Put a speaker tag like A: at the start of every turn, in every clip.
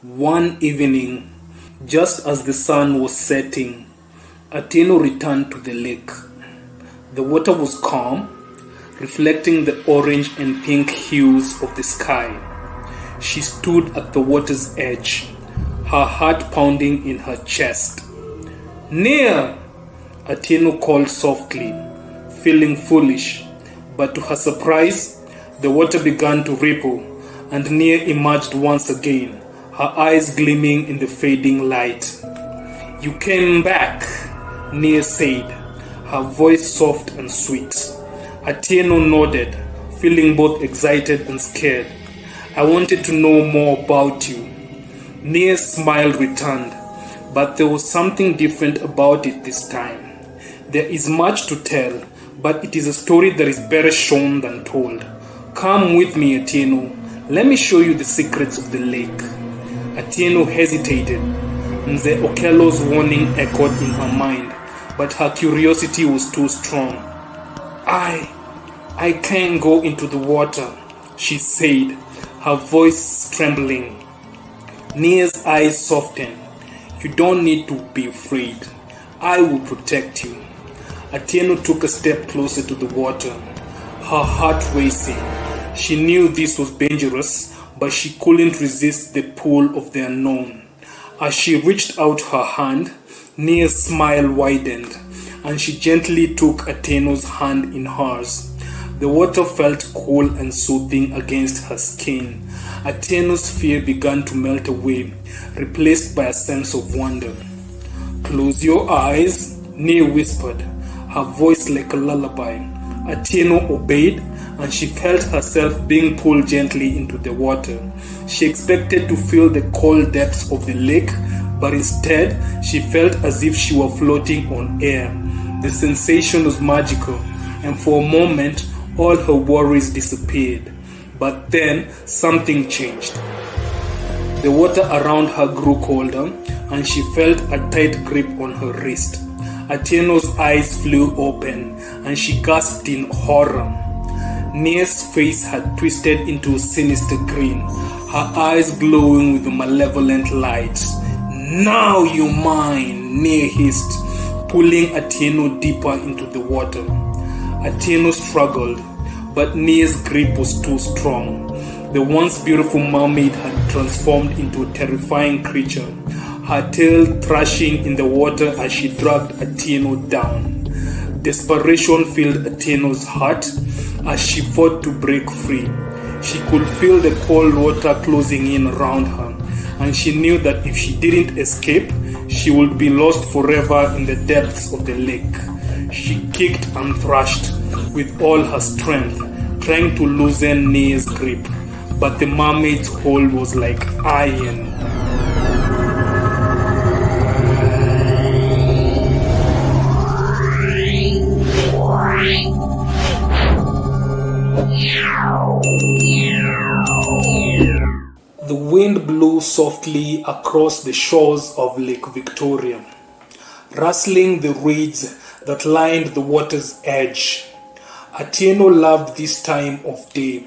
A: One evening, just as the sun was setting, Atieno returned to the lake. The water was calm, reflecting the orange and pink hues of the sky. She stood at the water's edge, her heart pounding in her chest. "Near!" Atieno called softly, feeling foolish, but to her surprise, the water began to ripple, and Nia emerged once again, her eyes gleaming in the fading light. "You came back," Nia said, her voice soft and sweet. Atieno nodded, feeling both excited and scared. "I wanted to know more about you." Nia's smile returned, but there was something different about it this time. "There is much to tell, but it is a story that is better shown than told. Come with me, Atieno. Let me show you the secrets of the lake." Atieno hesitated. Mzee Okello's warning echoed in her mind, but her curiosity was too strong. I can't go into the water," she said, her voice trembling. Nia's eyes softened. "You don't need to be afraid. I will protect you." Atieno took a step closer to the water, her heart racing. She knew this was dangerous, but she couldn't resist the pull of the unknown. As she reached out her hand, Nia's smile widened, and she gently took Atieno's hand in hers. The water felt cool and soothing against her skin. Atieno's fear began to melt away, replaced by a sense of wonder. "Close your eyes," Nia whispered, her voice like a lullaby. Atieno obeyed, and she felt herself being pulled gently into the water. She expected to feel the cold depths of the lake, but instead she felt as if she were floating on air. The sensation was magical, and for a moment all her worries disappeared. But then something changed. The water around her grew colder, and she felt a tight grip on her wrist. Atieno's eyes flew open, and she gasped in horror. Nia's face had twisted into a sinister grin, her eyes glowing with a malevolent light. "Now you're mine," Nia hissed, pulling Atieno deeper into the water. Atieno struggled, but Nia's grip was too strong. The once beautiful mermaid had transformed into a terrifying creature, her tail thrashing in the water as she dragged Atieno down. Desperation filled Atieno's heart as she fought to break free. She could feel the cold water closing in around her, and she knew that if she didn't escape, she would be lost forever in the depths of the lake. She kicked and thrashed with all her strength, trying to loosen Nia's grip, but the mermaid's hold was like iron. The wind blew softly across the shores of Lake Victoria, rustling the reeds that lined the water's edge. Atieno loved this time of day,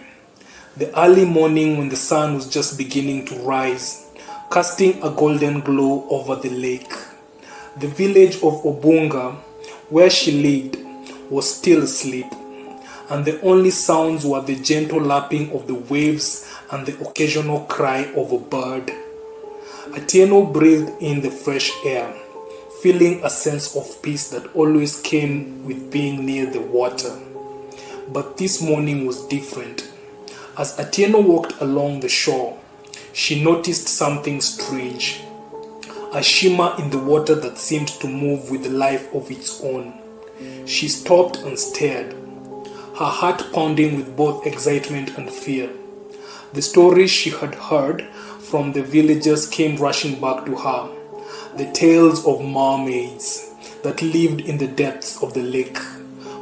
A: the early morning when the sun was just beginning to rise, casting a golden glow over the lake. The village of Obunga, where she lived, was still asleep, and the only sounds were the gentle lapping of the waves and the occasional cry of a bird. Atieno breathed in the fresh air, feeling a sense of peace that always came with being near the water. But this morning was different. As Atieno walked along the shore, she noticed something strange, a shimmer in the water that seemed to move with life of its own. She stopped and stared, her heart pounding with both excitement and fear. The stories she had heard from the villagers came rushing back to her, the tales of mermaids that lived in the depths of the lake,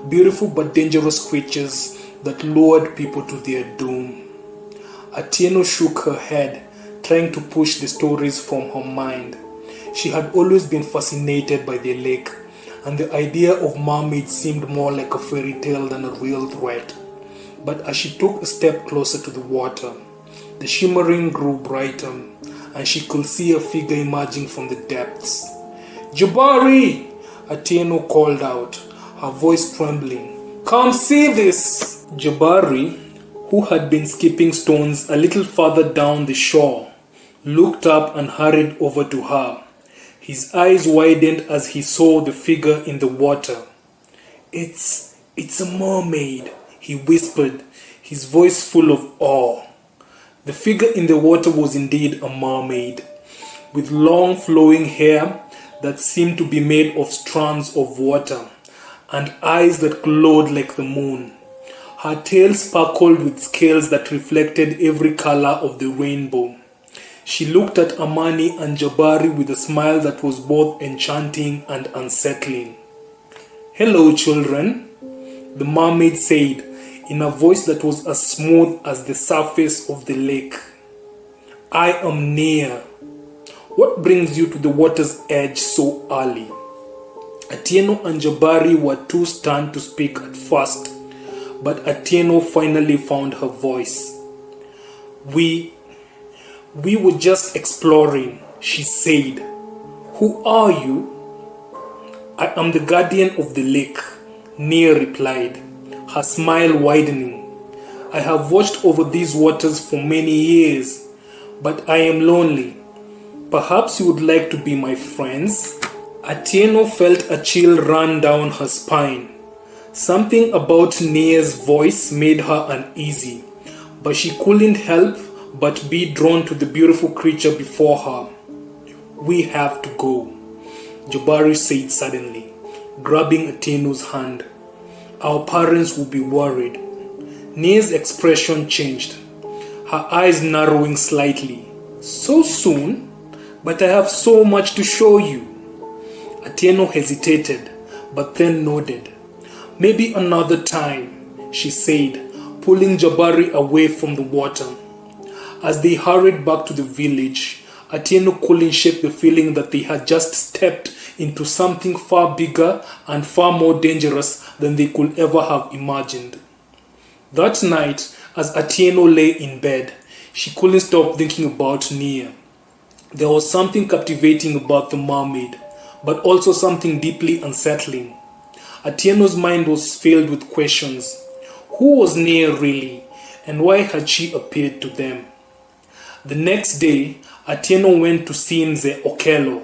A: beautiful but dangerous creatures that lured people to their doom. Atieno shook her head, trying to push the stories from her mind. She had always been fascinated by the lake, and the idea of mermaids seemed more like a fairy tale than a real threat. But as she took a step closer to the water, the shimmering grew brighter, and she could see a figure emerging from the depths. "Jabari!" Atieno called out, her voice trembling. "Come see this!" Jabari, who had been skipping stones a little farther down the shore, looked up and hurried over to her. His eyes widened as he saw the figure in the water. It's a mermaid," he whispered, his voice full of awe. The figure in the water was indeed a mermaid, with long flowing hair that seemed to be made of strands of water, and eyes that glowed like the moon. Her tail sparkled with scales that reflected every color of the rainbow. She looked at Amani and Jabari with a smile that was both enchanting and unsettling. "Hello, children," the mermaid said in a voice that was as smooth as the surface of the lake. "I am Nia. What brings you to the water's edge so early?" Atieno and Jabari were too stunned to speak at first, but Atieno finally found her voice. We were just exploring," she said. "Who are you?" "I am the guardian of the lake," Nia replied, her smile widening. "I have watched over these waters for many years, but I am lonely. Perhaps you would like to be my friends?" Atieno felt a chill run down her spine. Something about Nia's voice made her uneasy, but she couldn't help but be drawn to the beautiful creature before her. "We have to go," Jabari said suddenly, grabbing Atieno's hand. "Our parents will be worried." Nia's expression changed, her eyes narrowing slightly. "So soon? But I have so much to show you." Atieno hesitated, but then nodded. "Maybe another time," she said, pulling Jabari away from the water. As they hurried back to the village, Atieno couldn't shake the feeling that they had just stepped into something far bigger and far more dangerous than they could ever have imagined. That night, as Atieno lay in bed, she couldn't stop thinking about Nia. There was something captivating about the mermaid, but also something deeply unsettling. Atieno's mind was filled with questions. Who was Nia really, and why had she appeared to them? The next day, Atieno went to see Mzee Okello,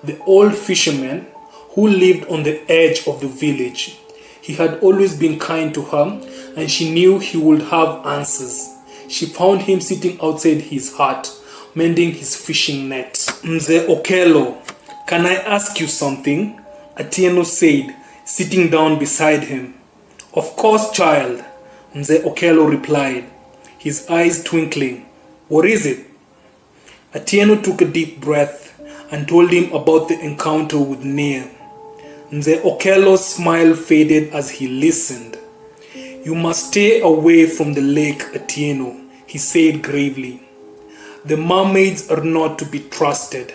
A: the old fisherman who lived on the edge of the village. He had always been kind to her, and she knew he would have answers. She found him sitting outside his hut, mending his fishing net. "Mzee Okello, can I ask you something?" Atieno said, sitting down beside him. "Of course, child," Mzee Okello replied, his eyes twinkling. "What is it?" Atieno took a deep breath and told him about the encounter with Nia. Mzee Okello's smile faded as he listened. "You must stay away from the lake, Atieno," he said gravely. "The mermaids are not to be trusted.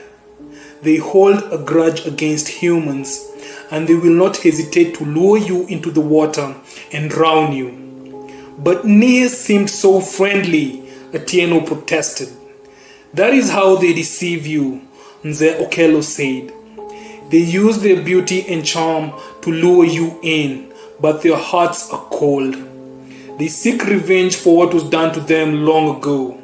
A: They hold a grudge against humans, and they will not hesitate to lure you into the water and drown you." "But Nia seemed so friendly," Atieno protested. "That is how they deceive you," Mzee Okello said. "They use their beauty and charm to lure you in, but their hearts are cold. They seek revenge for what was done to them long ago."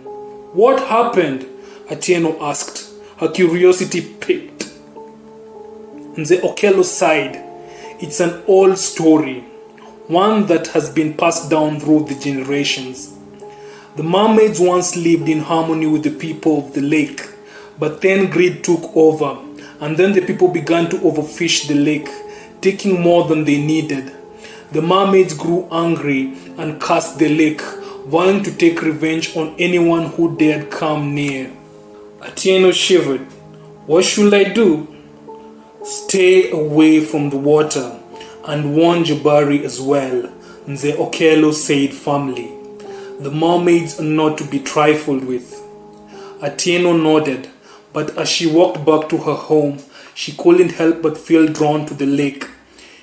A: "What happened?" Atieno asked, her curiosity piqued. Mzee Okello sighed. "It's an old story, one that has been passed down through the generations. The mermaids once lived in harmony with the people of the lake, but then greed took over, and then the people began to overfish the lake, taking more than they needed. The mermaids grew angry and cursed the lake, vowing to take revenge on anyone who dared come near." Atieno shivered. "What should I do?" "Stay away from the water and warn Jabari as well," Mzee Okello said firmly. "The mermaids are not to be trifled with." Atieno nodded, but as she walked back to her home, she couldn't help but feel drawn to the lake.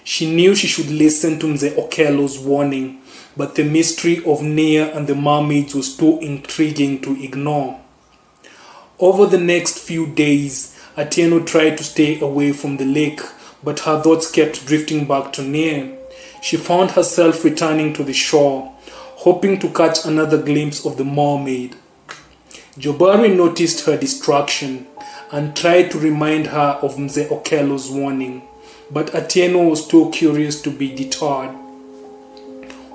A: She knew she should listen to Mzee Okello's warning, but the mystery of Nia and the mermaids was too intriguing to ignore. Over the next few days, Atieno tried to stay away from the lake, but her thoughts kept drifting back to Nia. She found herself returning to the shore, hoping to catch another glimpse of the mermaid. Jobari noticed her distraction and tried to remind her of Mzee Okello's warning, but Atieno was too curious to be deterred.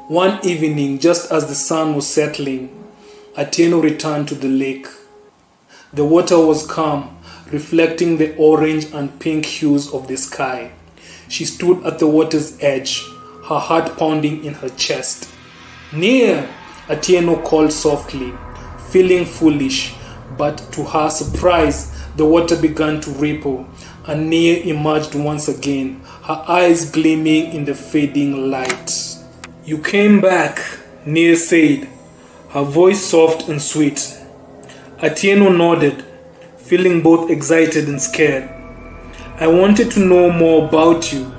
A: One evening, just as the sun was settling, Atieno returned to the lake. The water was calm, reflecting the orange and pink hues of the sky. She stood at the water's edge, her heart pounding in her chest. "Near!" Atieno called softly, feeling foolish, but to her surprise, the water began to ripple, and Nia emerged once again, her eyes gleaming in the fading light. "You came back," Nia said, her voice soft and sweet. Atieno nodded, feeling both excited and scared. "I wanted to know more about you."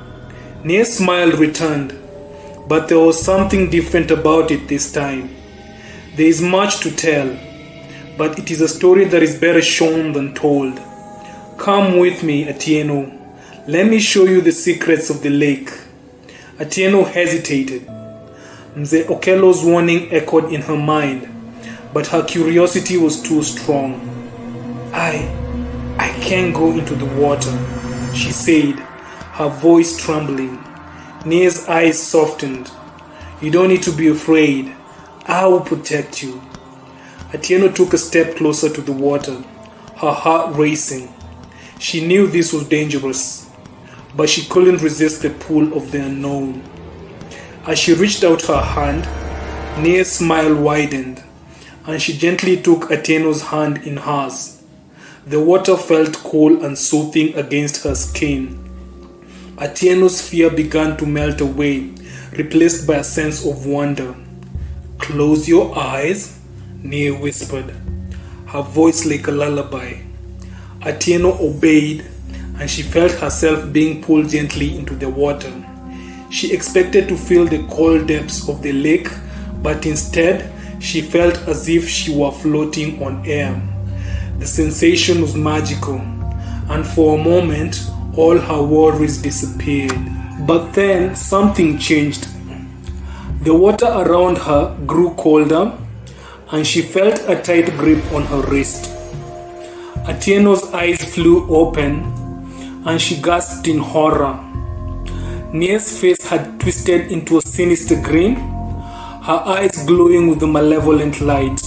A: Nia's smile returned, but there was something different about it this time. "There is much to tell, but it is a story that is better shown than told. Come with me, Atieno. Let me show you the secrets of the lake." Atieno hesitated. Mzee Okello's warning echoed in her mind, but her curiosity was too strong. I can't go into the water," she said, her voice trembling. Nia's eyes softened. "You don't need to be afraid. I will protect you." Atieno took a step closer to the water, her heart racing. She knew this was dangerous, but she couldn't resist the pull of the unknown. As she reached out her hand, Nia's smile widened, and she gently took Atieno's hand in hers. The water felt cool and soothing against her skin. Atieno's fear began to melt away, replaced by a sense of wonder. "Close your eyes," Nia whispered, her voice like a lullaby. Atieno obeyed, and she felt herself being pulled gently into the water. She expected to feel the cold depths of the lake, but instead, she felt as if she were floating on air. The sensation was magical, and for a moment, all her worries disappeared. But then something changed. The water around her grew colder, and she felt a tight grip on her wrist. Atieno's eyes flew open, and she gasped in horror. Nia's face had twisted into a sinister grin, her eyes glowing with a malevolent light.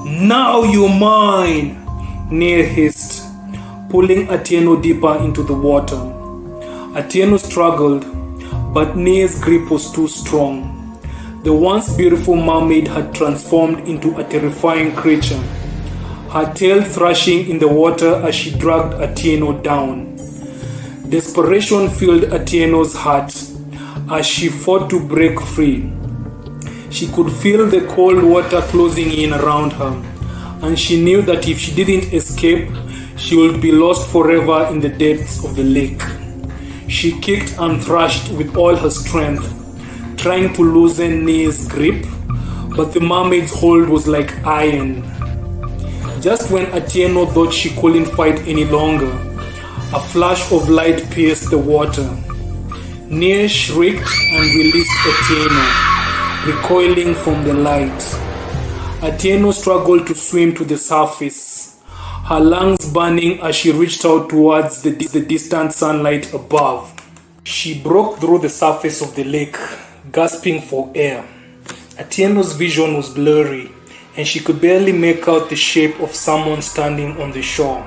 A: "Now you're mine," Nia hissed, pulling Atieno deeper into the water. Atieno struggled, but Nia's grip was too strong. The once beautiful mermaid had transformed into a terrifying creature, her tail thrashing in the water as she dragged Atieno down. Desperation filled Atieno's heart as she fought to break free. She could feel the cold water closing in around her, and she knew that if she didn't escape, she would be lost forever in the depths of the lake. She kicked and thrashed with all her strength, trying to loosen Nia's grip, but the mermaid's hold was like iron. Just when Atieno thought she couldn't fight any longer, a flash of light pierced the water. Nia shrieked and released Atieno, recoiling from the light. Atieno struggled to swim to the surface, her lungs burning as she reached out towards the distant sunlight above. She broke through the surface of the lake, gasping for air. Atieno's vision was blurry, and she could barely make out the shape of someone standing on the shore.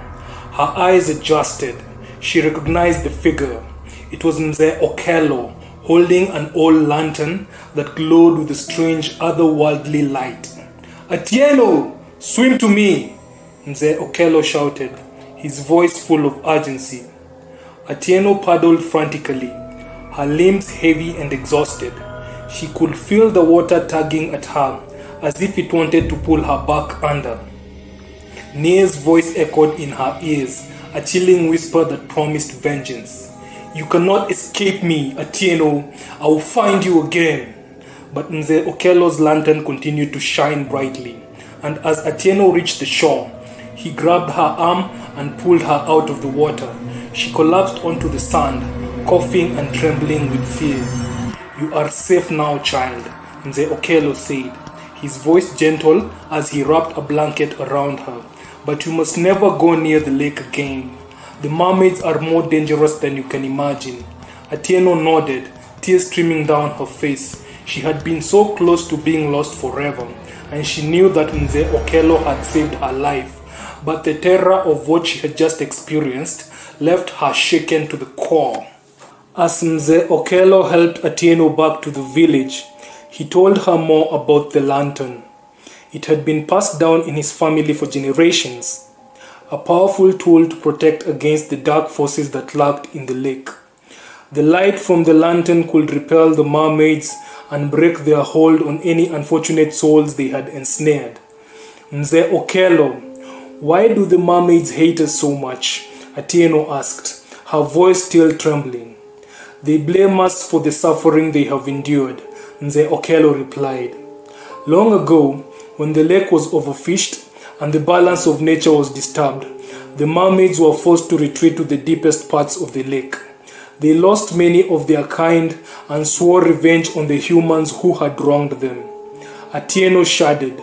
A: Her eyes adjusted. She recognized the figure. It was Mzee Okello, holding an old lantern that glowed with a strange otherworldly light. "Atieno, swim to me!" Mzee Okello shouted, his voice full of urgency. Atieno paddled frantically, her limbs heavy and exhausted. She could feel the water tugging at her, as if it wanted to pull her back under. Nia's voice echoed in her ears, a chilling whisper that promised vengeance. "You cannot escape me, Atieno. I will find you again." But Mzee Okello's lantern continued to shine brightly, and as Atieno reached the shore, He grabbed her arm and pulled her out of the water. She collapsed onto the sand, coughing and trembling with fear. "You are safe now, child," Mzee Okello said, his voice gentle as he wrapped a blanket around her. "But you must never go near the lake again. The mermaids are more dangerous than you can imagine." Atieno nodded, tears streaming down her face. She had been so close to being lost forever, and she knew that Mzee Okello had saved her life. But the terror of what she had just experienced left her shaken to the core. As Mzee Okello helped Atieno back to the village, he told her more about the lantern. It had been passed down in his family for generations, a powerful tool to protect against the dark forces that lurked in the lake. The light from the lantern could repel the mermaids and break their hold on any unfortunate souls they had ensnared. "Mzee Okello, why do the mermaids hate us so much?" Atieno asked, her voice still trembling. "They blame us for the suffering they have endured," Mzee Okello replied. "Long ago, when the lake was overfished and the balance of nature was disturbed, the mermaids were forced to retreat to the deepest parts of the lake. They lost many of their kind and swore revenge on the humans who had wronged them." Atieno shuddered,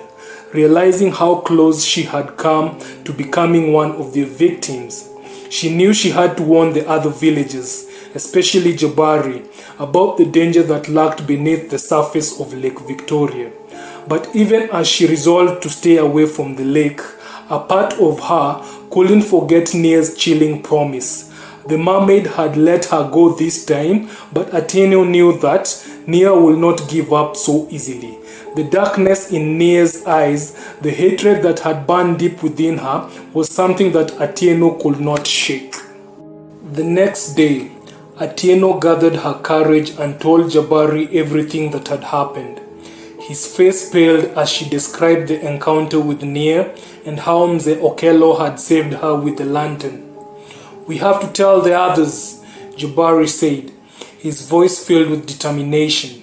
A: realizing how close she had come to becoming one of their victims. She knew she had to warn the other villagers, especially Jabari, about the danger that lurked beneath the surface of Lake Victoria. But even as she resolved to stay away from the lake, a part of her couldn't forget Nia's chilling promise. The mermaid had let her go this time, but Atieno knew that Nia will not give up so easily. The darkness in Nia's eyes, the hatred that had burned deep within her, was something that Atieno could not shake. The next day, Atieno gathered her courage and told Jabari everything that had happened. His face paled as she described the encounter with Nia and how Mzee Okello had saved her with the lantern. "We have to tell the others," Jabari said, his voice filled with determination.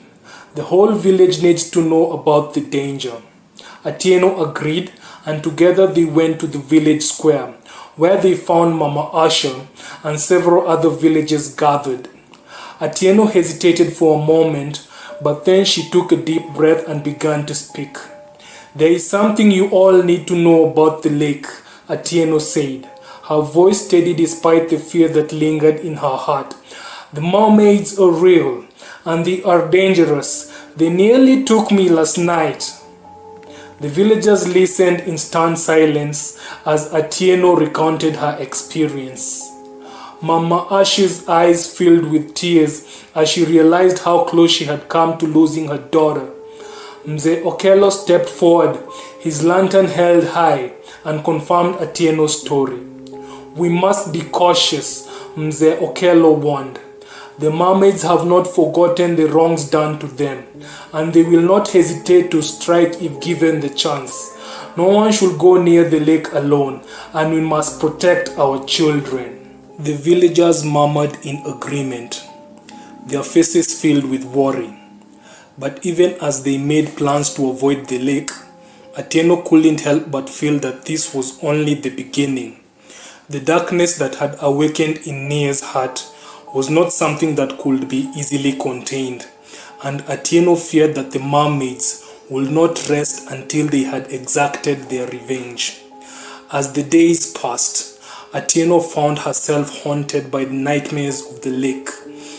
A: "The whole village needs to know about the danger." Atieno agreed, and together they went to the village square, where they found Mama Asha and several other villagers gathered. Atieno hesitated for a moment, but then she took a deep breath and began to speak. "There is something you all need to know about the lake," Atieno said, her voice steady despite the fear that lingered in her heart. "The mermaids are real, and they are dangerous. They nearly took me last night." The villagers listened in stunned silence as Atieno recounted her experience. Mama Ashi's eyes filled with tears as she realized how close she had come to losing her daughter. Mzee Okello stepped forward, his lantern held high, and confirmed Atieno's story. "We must be cautious," Mzee Okello warned. "The mermaids have not forgotten the wrongs done to them, and they will not hesitate to strike if given the chance. No one should go near the lake alone, and we must protect our children." The villagers murmured in agreement, their faces filled with worry. But even as they made plans to avoid the lake, Atieno couldn't help but feel that this was only the beginning. The darkness that had awakened in Nia's heart was not something that could be easily contained, and Atieno feared that the mermaids would not rest until they had exacted their revenge. As the days passed, Atieno found herself haunted by the nightmares of the lake.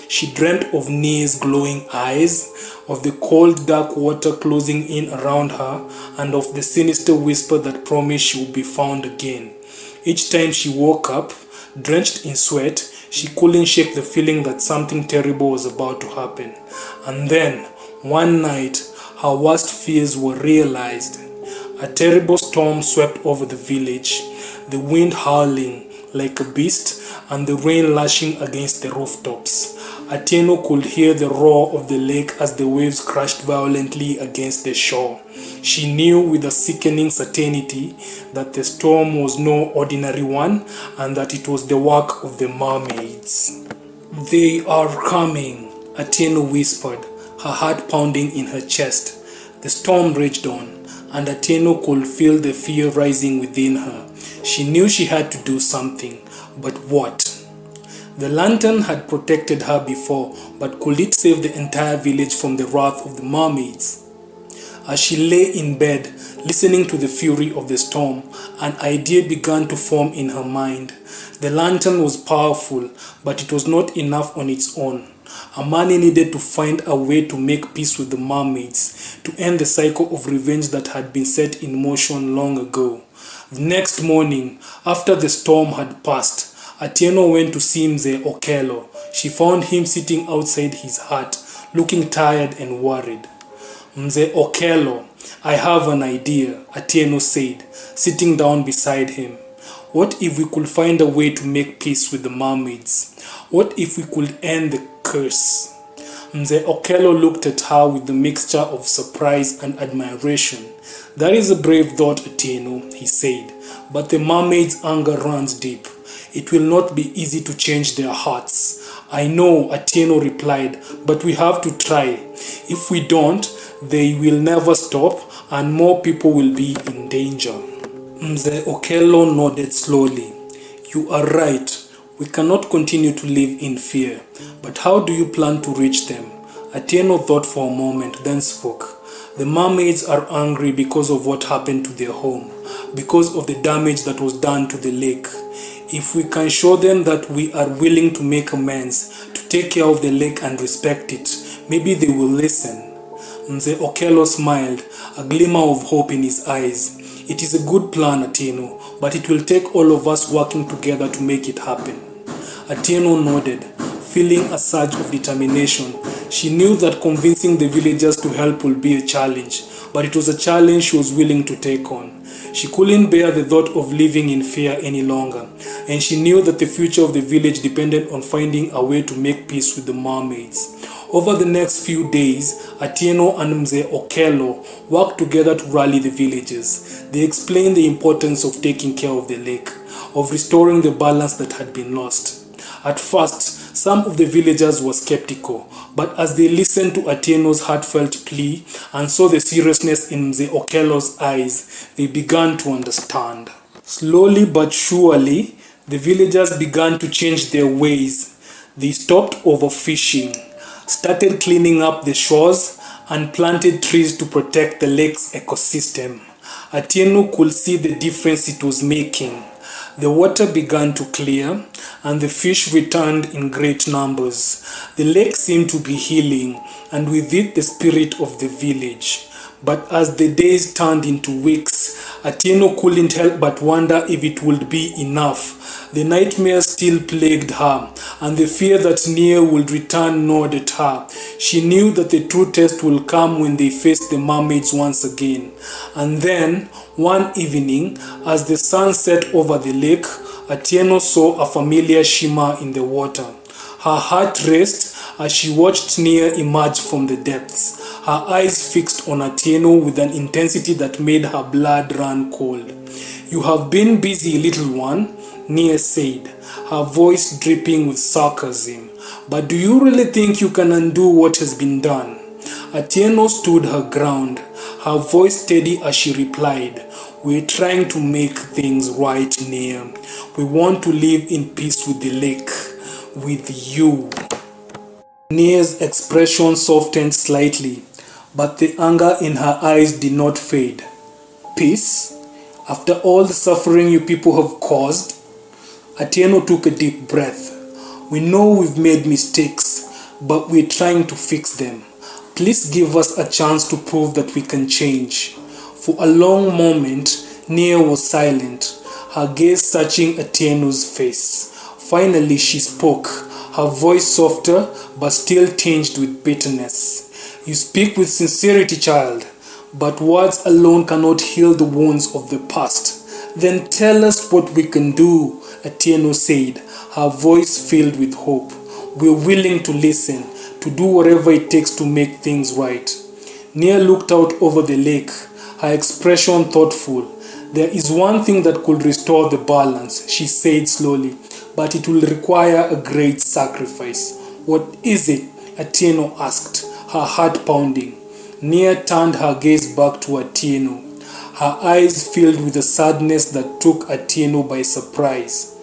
A: She dreamt of Nia's glowing eyes, of the cold dark water closing in around her, and of the sinister whisper that promised she would be found again. Each time she woke up, drenched in sweat, she couldn't shake the feeling that something terrible was about to happen. And then, one night, her worst fears were realized. A terrible storm swept over the village, the wind howling like a beast and the rain lashing against the rooftops. Atieno could hear the roar of the lake as the waves crashed violently against the shore. She knew with a sickening certainty that the storm was no ordinary one and that it was the work of the mermaids. "They are coming," Atieno whispered, her heart pounding in her chest. The storm raged on, and Atieno could feel the fear rising within her. She knew she had to do something, but what? The lantern had protected her before, but could it save the entire village from the wrath of the mermaids? As she lay in bed, listening to the fury of the storm, an idea began to form in her mind. The lantern was powerful, but it was not enough on its own. Amani needed to find a way to make peace with the mermaids, to end the cycle of revenge that had been set in motion long ago. The next morning, after the storm had passed, Atieno went to see Mzee Okello. She found him sitting outside his hut, looking tired and worried. Mzee Okello, I have an idea, Atieno said, sitting down beside him. What if we could find a way to make peace with the mermaids? What if we could end the curse? Mzee Okello looked at her with a mixture of surprise and admiration. That is a brave thought, Atieno, he said, but the mermaids' anger runs deep. It will not be easy to change their hearts. I know, Atieno replied, but we have to try. If we don't, they will never stop and more people will be in danger. Mzee Okello nodded slowly. You are right. We cannot continue to live in fear. But how do you plan to reach them? Atieno thought for a moment, then spoke. The mermaids are angry because of what happened to their home, because of the damage that was done to the lake. If we can show them that we are willing to make amends, to take care of the lake and respect it, maybe they will listen. Mzee Okello smiled, a glimmer of hope in his eyes. It is a good plan, Atieno, but it will take all of us working together to make it happen. Atieno nodded, feeling a surge of determination. She knew that convincing the villagers to help would be a challenge, but it was a challenge she was willing to take on. She couldn't bear the thought of living in fear any longer, and she knew that the future of the village depended on finding a way to make peace with the mermaids. Over the next few days, Atieno and Mzee Okello worked together to rally the villagers. They explained the importance of taking care of the lake, of restoring the balance that had been lost. At first, some of the villagers were skeptical, but as they listened to Atieno's heartfelt plea and saw the seriousness in Mzee Okello's eyes, they began to understand. Slowly but surely, the villagers began to change their ways. They stopped overfishing, started cleaning up the shores, and planted trees to protect the lake's ecosystem. Atieno could see the difference it was making. The water began to clear, and the fish returned in great numbers. The lake seemed to be healing, and with it the spirit of the village. But as the days turned into weeks, Atieno couldn't help but wonder if it would be enough. The nightmares still plagued her, and the fear that Nia would return gnawed at her. She knew that the true test will come when they faced the mermaids once again. And then, one evening, as the sun set over the lake, Atieno saw a familiar shimmer in the water. Her heart raced as she watched Nia emerge from the depths, her eyes fixed on Atieno with an intensity that made her blood run cold. You have been busy, little one, Nia said, her voice dripping with sarcasm. But do you really think you can undo what has been done? Atieno stood her ground, her voice steady as she replied, We're trying to make things right, Nia. We want to live in peace with the lake, with you. Nia's expression softened slightly, but the anger in her eyes did not fade. Peace? After all the suffering you people have caused? Atieno took a deep breath. We know we've made mistakes, but we're trying to fix them. Please give us a chance to prove that we can change. For a long moment, Nia was silent, her gaze searching Atieno's face. Finally she spoke, her voice softer but still tinged with bitterness. You speak with sincerity, child, but words alone cannot heal the wounds of the past. Then tell us what we can do, Atieno said, her voice filled with hope. We're willing to listen, to do whatever it takes to make things right. Nia looked out over the lake, her expression thoughtful. There is one thing that could restore the balance, she said slowly, but it will require a great sacrifice. What is it? Atieno asked, her heart pounding. Nia turned her gaze back to Atieno. her eyes filled with a sadness that took Atieno by surprise.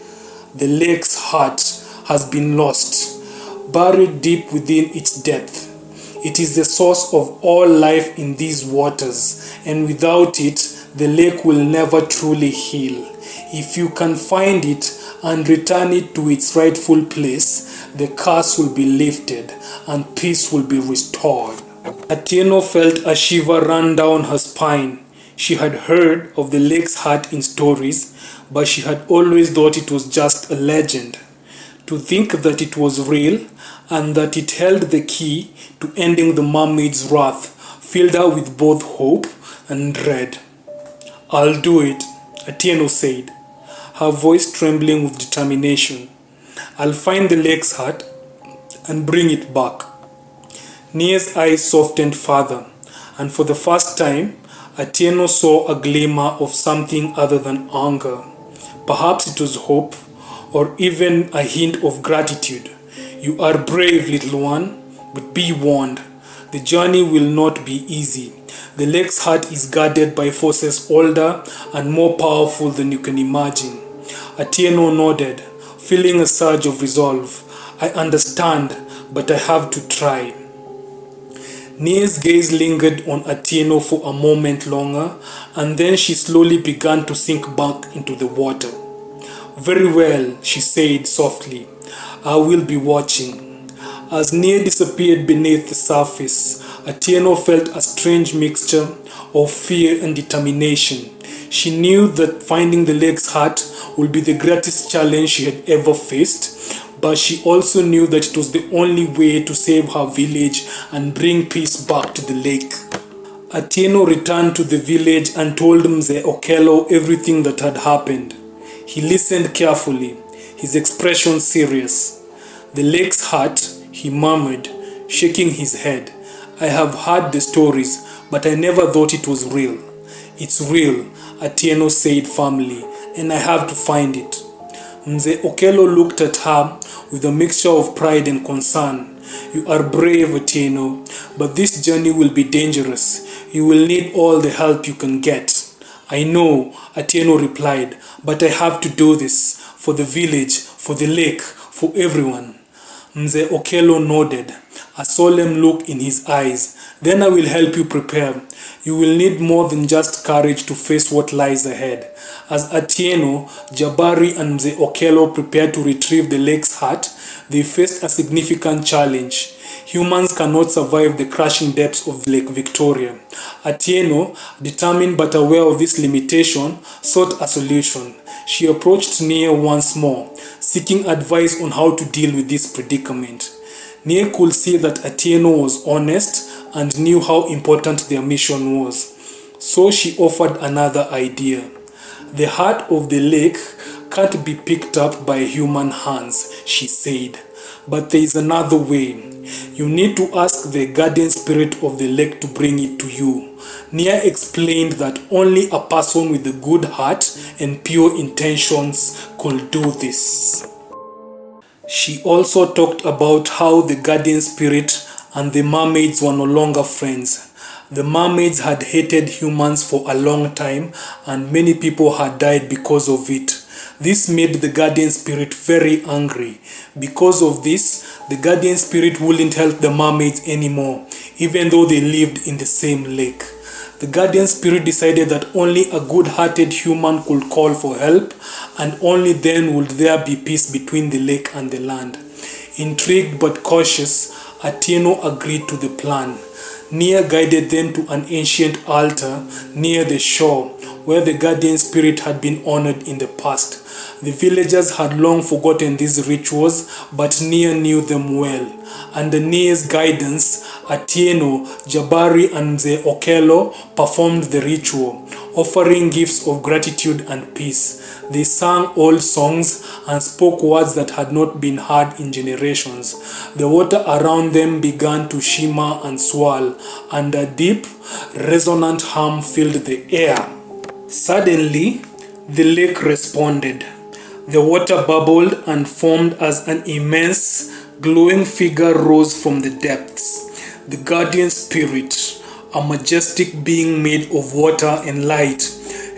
A: The lake's heart has been lost, buried deep within its depth. It is the source of all life in these waters, and without it, the lake will never truly heal. If you can find it and return it to its rightful place, the curse will be lifted and peace will be restored. Atieno felt a shiver run down her spine. She had heard of the lake's heart in stories, but she had always thought it was just a legend. To think that it was real and that it held the key to ending the mermaid's wrath filled her with both hope and dread. "I'll do it," Atieno said, her voice trembling with determination. "I'll find the lake's heart and bring it back." Nia's eyes softened further, and for the first time, Atieno saw a glimmer of something other than anger. Perhaps it was hope, or even a hint of gratitude. "You are brave, little one, but be warned. The journey will not be easy. The lake's heart is guarded by forces older and more powerful than you can imagine." Atieno nodded, feeling a surge of resolve. "I understand, but I have to try." Nia's gaze lingered on Atieno for a moment longer, and then she slowly began to sink back into the water. "Very well," she said softly. "I will be watching." As Nia disappeared beneath the surface, Atieno felt a strange mixture of fear and determination. She knew that finding the lake's heart would be the greatest challenge she had ever faced, but she also knew that it was the only way to save her village and bring peace back to the lake. Atieno returned to the village and told Mzee Okello everything that had happened. He listened carefully, his expression serious. "The lake's heart," he murmured, shaking his head. "I have heard the stories, but I never thought it was real." "It's real," Atieno said firmly, "and I have to find it." Mzee Okello looked at her with a mixture of pride and concern. "You are brave, Atieno, but this journey will be dangerous. You will need all the help you can get." "I know," Atieno replied, "but I have to do this for the village, for the lake, for everyone." Mzee Okello nodded, a solemn look in his eyes. "Then I will help you prepare. You will need more than just courage to face what lies ahead." As Atieno, Jabari, and Mzee Okello prepared to retrieve the lake's heart, they faced a significant challenge. Humans cannot survive the crushing depths of Lake Victoria. Atieno, determined but aware of this limitation, sought a solution. She approached Nia once more, seeking advice on how to deal with this predicament. Nia could see that Atieno was honest and knew how important their mission was. So she offered another idea. "The heart of the lake can't be picked up by human hands," she said. "But there is another way. You need to ask the guardian spirit of the lake to bring it to you." Nia explained that only a person with a good heart and pure intentions could do this. She also talked about how the guardian spirit and the mermaids were no longer friends. The mermaids had hated humans for a long time, and many people had died because of it. This made the guardian spirit very angry. Because of this, the guardian spirit wouldn't help the mermaids anymore, even though they lived in the same lake. The guardian spirit decided that only a good-hearted human could call for help, and only then would there be peace between the lake and the land. Intrigued but cautious, Atieno agreed to the plan. Nia guided them to an ancient altar near the shore, where the guardian spirit had been honored in the past. The villagers had long forgotten these rituals, but Nia knew them well. Under Nia's guidance, Atieno, Jabari, and Mzee Okello performed the ritual, offering gifts of gratitude and peace. They sang old songs and spoke words that had not been heard in generations. The water around them began to shimmer and swirl, and a deep, resonant hum filled the air. Suddenly, the lake responded. The water bubbled and formed as an immense, glowing figure rose from the depths. The guardian spirit, a majestic being made of water and light,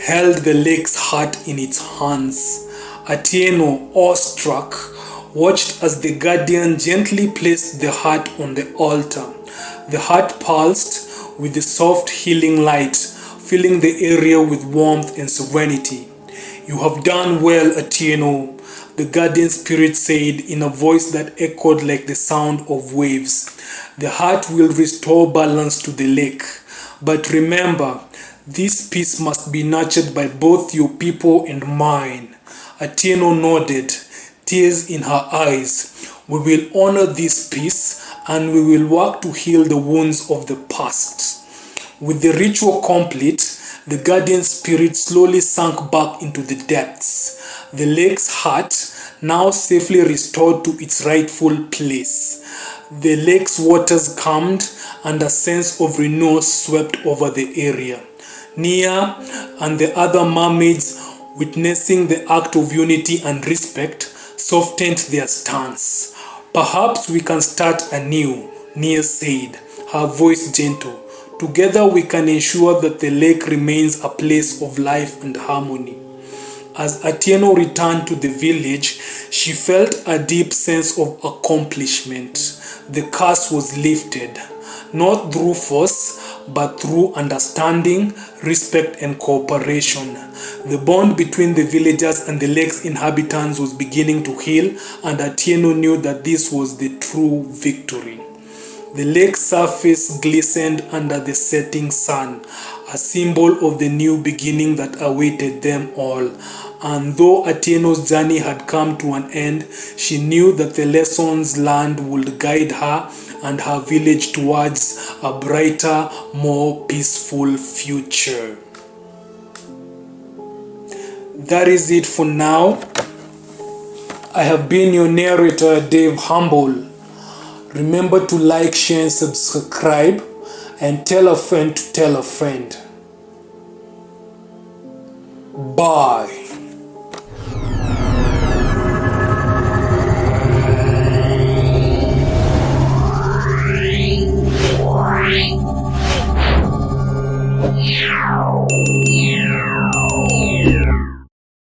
A: held the lake's heart in its hands. Atieno, awestruck, watched as the guardian gently placed the heart on the altar. The heart pulsed with the soft healing light, filling the area with warmth and serenity. "You have done well, Atieno," the guardian spirit said in a voice that echoed like the sound of waves. "The heart will restore balance to the lake. But remember, this peace must be nurtured by both your people and mine." Atieno nodded, tears in her eyes. "We will honor this peace and we will work to heal the wounds of the past." With the ritual complete, the guardian spirit slowly sank back into the depths. The lake's heart, now safely restored to its rightful place. The lake's waters calmed and a sense of renewal swept over the area. Nia and the other mermaids, witnessing the act of unity and respect, softened their stance. "Perhaps we can start anew," Nia said, her voice gentle. "Together we can ensure that the lake remains a place of life and harmony." As Atieno returned to the village, she felt a deep sense of accomplishment. The curse was lifted, not through force, but through understanding, respect, and cooperation. The bond between the villagers and the lake's inhabitants was beginning to heal, and Atieno knew that this was the true victory. The lake's surface glistened under the setting sun, a symbol of the new beginning that awaited them all. And though Atieno's journey had come to an end, she knew that the lessons learned would guide her and her village towards a brighter, more peaceful future. That is it for now. I have been your narrator, Dave Humble. Remember to like, share, and subscribe, and tell a friend to tell a friend. Bye.
B: Yeah.